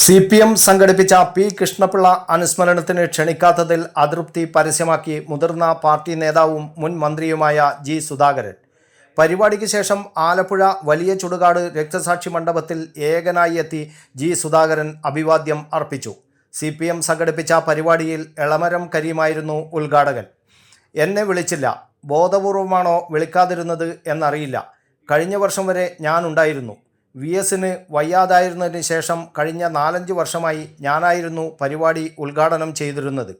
CPM സംഘടിപ്പിച്ച P Krishnapillai അനുസ്മരണത്തിന് ക്ഷണിക്കാത്തതിൽ അതൃപ്തി പരസ്യമാക്കി മുതിർന്ന പാർട്ടി നേതാവും മുൻ മന്ത്രിയുമായ ജി സുധാകരൻ. പരിപാടിക്ക് ശേഷം ആലപ്പുഴ വലിയ ചുടുകാട് രക്തസാക്ഷി മണ്ഡപത്തിൽ ഏകനായി എത്തി ജി സുധാകരൻ അഭിവാദ്യം അർപ്പിച്ചു. CPM സംഘടിപ്പിച്ച പരിപാടിയിൽ എളമരം കരീമായിരുന്നു ഉദ്ഘാടകൻ. എന്നെ വിളിച്ചില്ല, ബോധപൂർവമാണോ വിളിക്കാതിരുന്നത് എന്നറിയില്ല. കഴിഞ്ഞ വർഷം വരെ ഞാനുണ്ടായിരുന്നു. VSന് വയ്യാതായിരുന്നതിന് ശേഷം കഴിഞ്ഞ 4-5 വർഷമായി ഞാനായിരുന്നു പരിപാടി ഉദ്ഘാടനം ചെയ്തിരുന്നത്.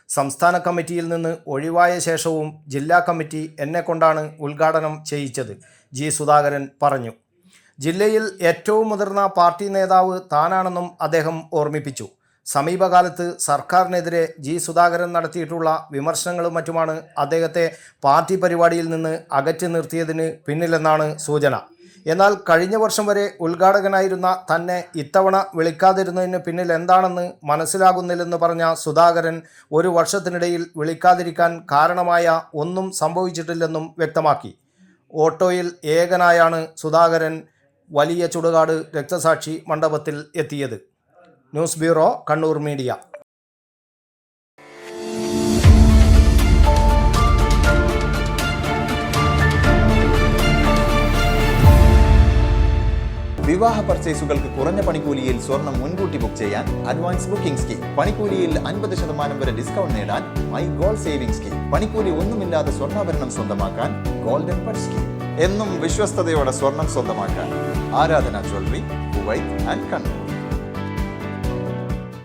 സംസ്ഥാന കമ്മിറ്റിയിൽ നിന്ന് ഒഴിവായ ശേഷവും ജില്ലാ കമ്മിറ്റി എന്നെക്കൊണ്ടാണ് ഉദ്ഘാടനം ചെയ്യിച്ചത്, ജി സുധാകരൻ പറഞ്ഞു. ജില്ലയിൽ ഏറ്റവും മുതിർന്ന പാർട്ടി നേതാവ് താനാണെന്നും അദ്ദേഹം ഓർമ്മിപ്പിച്ചു. സമീപകാലത്ത് സർക്കാരിനെതിരെ ജി സുധാകരൻ നടത്തിയിട്ടുള്ള വിമർശനങ്ങളും മറ്റുമാണ് അദ്ദേഹത്തെ പാർട്ടി പരിപാടിയിൽ നിന്ന് അകറ്റി നിർത്തിയതിന് പിന്നിലെന്നാണ് സൂചന. എന്നാൽ കഴിഞ്ഞ വർഷം വരെ ഉദ്ഘാടകനായിരുന്ന തന്നെ ഇത്തവണ വിളിക്കാതിരുന്നതിന് പിന്നിൽ എന്താണെന്ന് മനസ്സിലാകുന്നില്ലെന്ന് പറഞ്ഞ സുധാകരൻ, ഒരു വർഷത്തിനിടയിൽ വിളിക്കാതിരിക്കാൻ കാരണമായ ഒന്നും സംഭവിച്ചിട്ടില്ലെന്നും വ്യക്തമാക്കി. ഓട്ടോയിൽ ഏകനായാണ് സുധാകരൻ വലിയ ചുടുകാട് രക്തസാക്ഷി മണ്ഡപത്തിൽ എത്തിയത്. News bureau, Kannur media. വിവാഹ പർച്ചേസുകൾക്ക് കുറഞ്ഞ പണിക്കൂലിയിൽ സ്വർണം മുൻകൂട്ടി ബുക്ക് ചെയ്യാൻ അഡ്വാൻസ് ബുക്കിംഗ് സ്കീം. പണിക്കൂലിയിൽ 50% വരെ ഡിസ്കൗണ്ട് നേടാൻ മൈ ഗോൾഡ് സേവിംഗ് സ്കീം. പണിക്കൂലി ഒന്നുമില്ലാതെ സ്വർണ്ണാഭരണം സ്വന്തമാക്കാൻ ഗോൾഡൻ ബഡ് സ്കീം. എന്നും വിശ്വസ്തയോടെ സ്വർണം സ്വന്തമാക്കാൻ ആരാധന ജ്വല്ലറി, കുവൈറ്റ് ആൻഡ് കണ്ണൂർ.